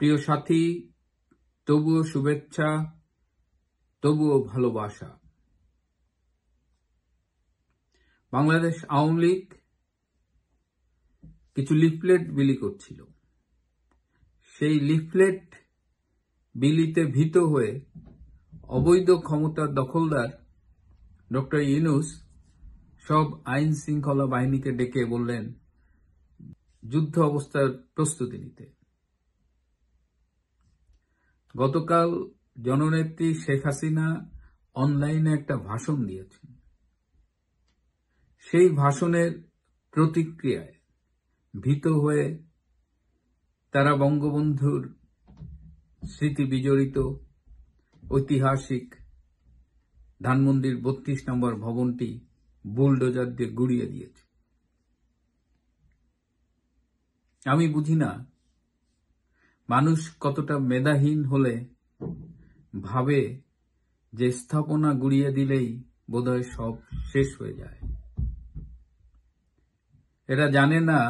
প্রিয় সাথী, তবুও শুভেচ্ছা, তবুও ভালোবাসা। বাংলাদেশ আওয়ামী লীগ কিছু লিফলেট বিলি করছিল। সেই লিফলেট বিলিতে ভীত হয়ে অবৈধ ক্ষমতার দখলদার ডক্টর ইউনূস সব আইন শৃঙ্খলা বাহিনীকে ডেকে বললেন যুদ্ধ অবস্থার প্রস্তুতি নিতে। গতকাল জননেত্রী শেখ হাসিনা অনলাইনে একটা ভাষণ দিয়েছেন। সেই ভাষণের প্রতিক্রিয়ায় ভীত হয়ে তারা বঙ্গবন্ধুর স্মৃতি বিজড়িত ঐতিহাসিক ধানমন্ডির ৩২ নম্বর ভবনটি বুলডোজার দিয়ে গুড়িয়ে দিয়েছে। আমি বুঝি না মানুষ কতটা মেধাহীন হলে ভাবে যে স্থাপনা গুড়িয়ে দিলেই বোধহয় সব শেষ হয়ে যায়। এরা জানে না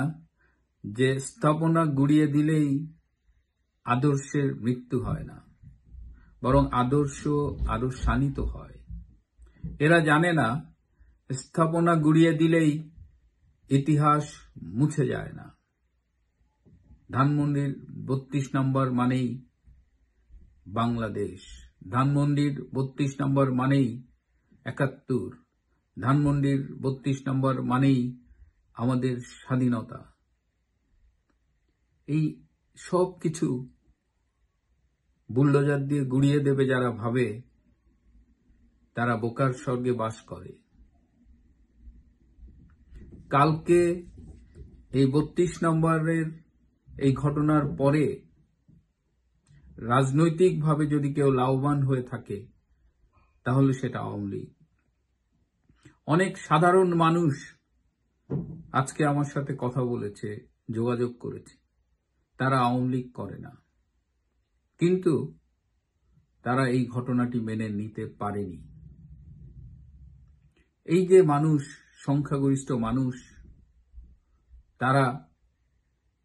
যে স্থাপনা গুড়িয়ে দিলেই আদর্শের মৃত্যু হয় না, বরং আদর্শ আরো শানিত হয়। এরা জানে না স্থাপনা গুড়িয়ে দিলেই ইতিহাস মুছে যায় না। ধানমন্ডির ৩২ নম্বর মানেই বাংলাদেশ, ধানমন্ডির ৩২ নম্বর মানেই ৭১, ধানমন্ডির ৩২ নম্বর মানেই আমাদের স্বাধীনতা। এই সব কিছু বুলডোজার দিয়ে গুড়িয়ে দেবে যারা ভাবে, তারা বোকার স্বর্গে বাস করে। কালকে এই ৩২ নম্বরের এই ঘটনার পরে রাজনৈতিকভাবে যদি কেউ লাভবান হয়ে থাকে তাহলে সেটা আওয়ামী লীগ। অনেক সাধারণ মানুষ আজকে আমার সাথে কথা বলেছে, যোগাযোগ করেছে, তারা আওয়ামী লীগ করে না, কিন্তু তারা এই ঘটনাটি মেনে নিতে পারেনি। এই যে মানুষ, সংখ্যাগরিষ্ঠ মানুষ, তারা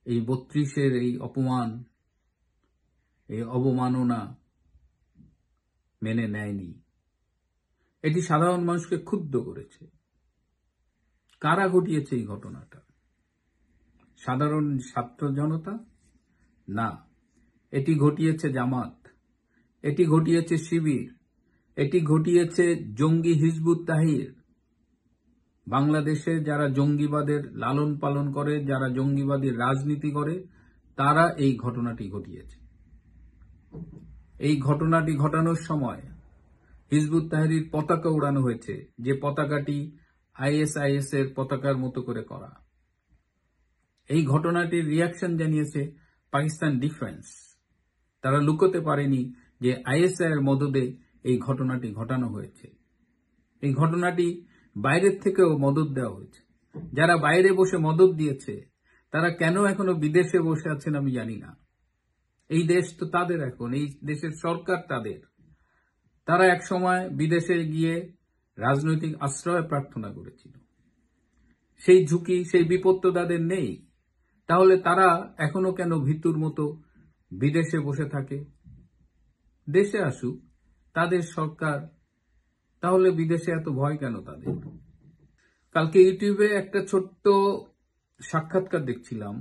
এই ৩২-এর এই অপমান, এই অবমাননা মেনে নেয়নি। এটি সাধারণ মানুষকে ক্ষুব্ধ করেছে। কারা ঘটিয়েছে এই ঘটনাটা? সাধারণ ছাত্র জনতা? না, এটি ঘটিয়েছে জামাত, এটি ঘটিয়েছে শিবির, এটি ঘটিয়েছে জঙ্গি হিজবুত তাহরির। বাংলাদেশে যারা জঙ্গিবাদের লালন পালন করে, যারা জঙ্গিবাদী রাজনীতি করে, তারা এই ঘটনাটি ঘটিয়েছে। এই ঘটনাটি ঘটানোর সময় হিজবুত তাহরির পতাকা উড়ানো হয়েছে, যে পতাকাটি ISIS এর পতাকার মতো করে করা। এই ঘটনাটির রিয়াকশন জানিয়েছে পাকিস্তান ডিফেন্স। তারা লুকোতে পারেনি যে ISI এর মদদে এই ঘটনাটি ঘটানো হয়েছে। এই ঘটনাটি বাইরের থেকেও মদদ দেওয়া হয়েছে। যারা বাইরে বসে মদদ দিয়েছে তারা কেন এখনো বিদেশে বসে আছেন আমি জানি না। এই দেশ তো তাদের, এখন এই দেশের সরকার তাদের। তারা এক সময় বিদেশে গিয়ে রাজনৈতিক আশ্রয় প্রার্থনা করেছিল। সেই ঝুঁকি, সেই বিপদ তো তাদের নেই। তাহলে তারা এখনো কেন ভীতুর মতো বিদেশে বসে থাকে? দেশে আসুক তাদের সরকার, তাহলে বিদেশে এত ভয় কেন তাদের? কালকে ইউটিউবে একটা ছোট্ট সাক্ষাৎকার দেখছিলাম।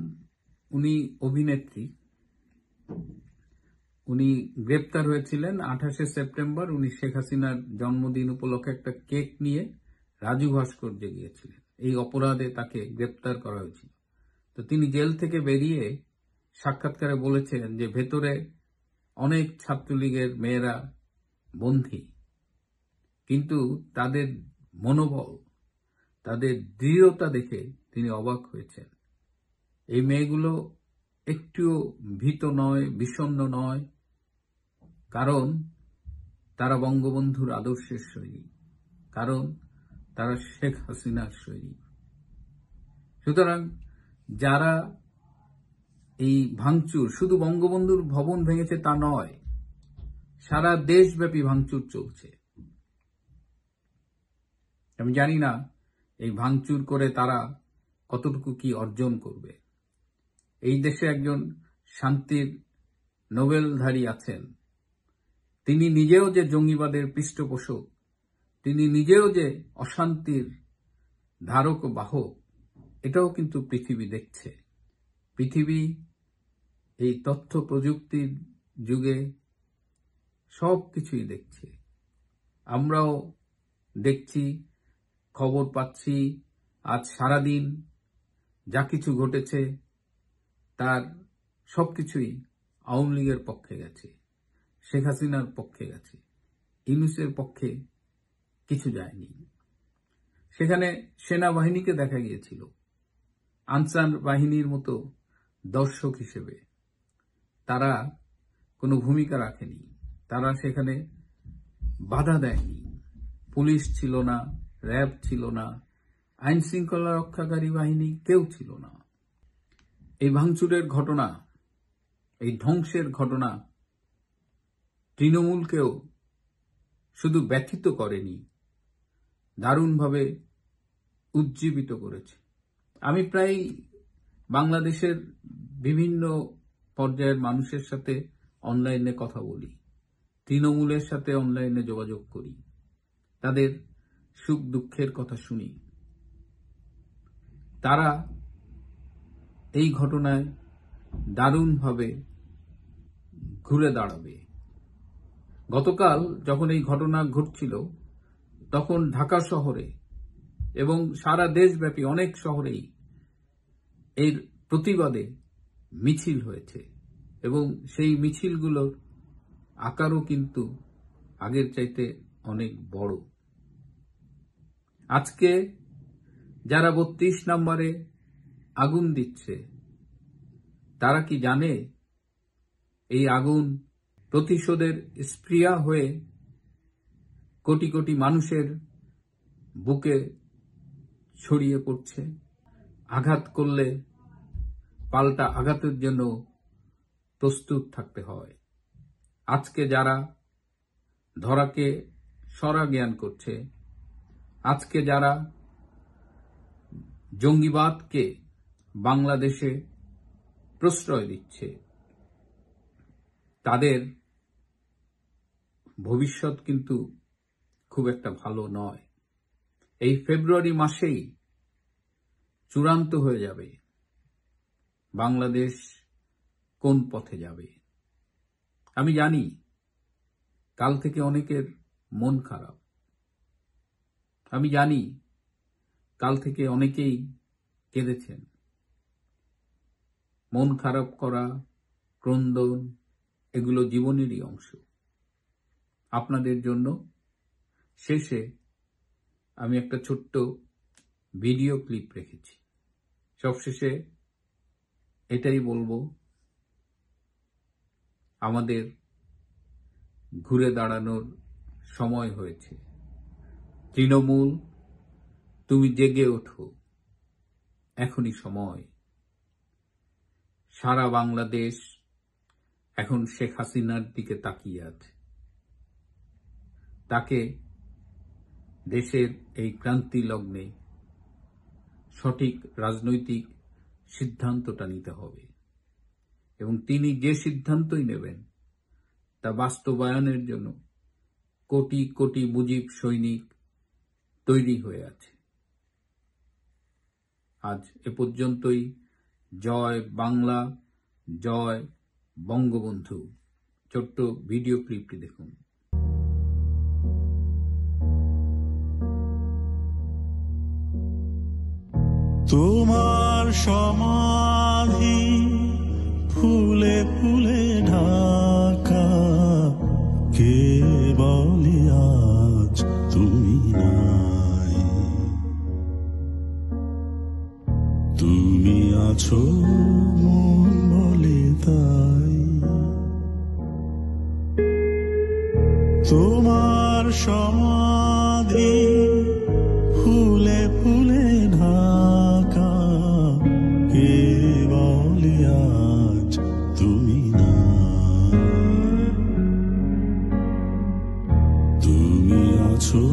উনি অভিনেত্রী, উনি গ্রেপ্তার হয়েছিলেন ২৮শে সেপ্টেম্বর। উনি শেখ হাসিনার জন্মদিন উপলক্ষে একটা কেক নিয়ে রাজু ভাস্কর্যে গিয়েছিলেন। এই অপরাধে তাকে গ্রেপ্তার করা হয়েছিল। তো তিনি জেল থেকে বেরিয়ে সাক্ষাৎকারে বলেছেন যে ভেতরে অনেক ছাত্রলীগের মেয়েরা বন্দী, কিন্তু তাদের মনোবল, তাদের দৃঢ়তা দেখে তিনি অবাক হয়েছেন। এই মেয়েগুলো একটুও ভীত নয়, বিষণ্ণ নয়, কারণ তারা বঙ্গবন্ধুর আদর্শের সৈনিক, কারণ তারা শেখ হাসিনার সৈনিক। সুতরাং যারা এই ভাঙচুর, শুধু বঙ্গবন্ধুর ভবন ভেঙেছে তা নয়, সারা দেশব্যাপী ভাঙচুর চলছে। আমি জানি না এই ভাঙচুর করে তারা কতটুকু কি অর্জন করবে। এই দেশে একজন শান্তির নোবেলধারী আছেন, তিনি নিজেও যে জঙ্গিবাদের পৃষ্ঠপোষক, তিনি নিজেও যে অশান্তির ধারক ও বাহক, এটাও কিন্তু পৃথিবী দেখছে। পৃথিবী এই তথ্য প্রযুক্তির যুগে সব কিছুই দেখছে। আমরাও দেখছি, খবর পাচ্ছি। আজ সারাদিন যা কিছু ঘটেছে তার সবকিছুই আওয়ামী লীগের পক্ষে গেছে, শেখ হাসিনার পক্ষে গেছে, ইউনূসের পক্ষে কিছু যায়নি। সেখানে সেনাবাহিনীকে দেখা গিয়েছিল আনসার বাহিনীর মতো দর্শক হিসেবে। তারা কোনো ভূমিকা রাখেনি, তারা সেখানে বাধা দেয়নি। পুলিশ ছিল না, র্যাব ছিল না, আইন শৃঙ্খলা রক্ষাকারী বাহিনী কেউ ছিল না। এই ভাঙচুরের ঘটনা, এই ধ্বংসের ঘটনা তৃণমূলকেও শুধু ব্যথিত করেনি, দারুণভাবে উজ্জীবিত করেছে। আমি প্রায় বাংলাদেশের বিভিন্ন পর্যায়ের মানুষের সাথে অনলাইনে কথা বলি, তৃণমূলের সাথে অনলাইনে যোগাযোগ করি, তাদের সুখ দুঃখের কথা শুনি। তারা এই ঘটনায় দারুণভাবে ঘুরে দাঁড়াবে। গতকাল যখন এই ঘটনা ঘটছিল, তখন ঢাকা শহরে এবং সারা দেশব্যাপী অনেক শহরেই এর প্রতিবাদে মিছিল হয়েছে এবং সেই মিছিলগুলোর আকারও কিন্তু আগের চাইতে অনেক বড়। আজকে যারা ৩২ নম্বরে আগুন দিচ্ছে, তারা কি জানে এই আগুন প্রতিশোধের স্পৃহা হয়ে কোটি কোটি মানুষের বুকে ছড়িয়ে পড়ছে? আঘাত করলে পাল্টা আঘাতের জন্য প্রস্তুত থাকতে হয়। আজকে যারা ধরাকে সরা জ্ঞান করছে, আজকে যারা জঙ্গিবাদকে বাংলাদেশে প্রশ্রয় দিচ্ছে, তাদের ভবিষ্যৎ কিন্তু খুব একটা ভালো নয়। এই ফেব্রুয়ারি মাসেই চূড়ান্ত হয়ে যাবে বাংলাদেশ কোন পথে যাবে। আমি জানি কাল থেকে অনেকের মন খারাপ, আমি জানি কাল থেকে অনেকেই কেঁদেছেন। মন খারাপ করা, ক্রন্দন, এগুলো জীবনেরই অংশ। আপনাদের জন্য শেষে আমি একটা ছোট্ট ভিডিও ক্লিপ রেখেছি। সবশেষে এটাই বলবো, আমাদের ঘুরে দাঁড়ানোর সময় হয়েছে। তৃণমূল, তুমি জেগে ওঠো, এখনই সময়। সারা বাংলাদেশ এখন শেখ হাসিনার দিকে তাকিয়ে আছে। তাকে দেশের এই ক্রান্তি লগ্নে সঠিক রাজনৈতিক সিদ্ধান্তটা নিতে হবে এবং তিনি যে সিদ্ধান্তই নেবেন তা বাস্তবায়নের জন্য কোটি কোটি মুজিব সৈনিক তৈরি হয়ে আছে। আজ এ পর্যন্তই। জয় বাংলা, জয় বঙ্গবন্ধু। ছোট্ট ভিডিও ক্লিপটি দেখুন। তোমার সমাধি ফুলে ফুলে ঢাকা, কে বলে আজ তুমি নাই? তুমি আছো মন বলে তাই। তোমার সমাধি ফুলে ফুলে ঢাকা, কে বলে আজ তুমি নাই? তুমি আছো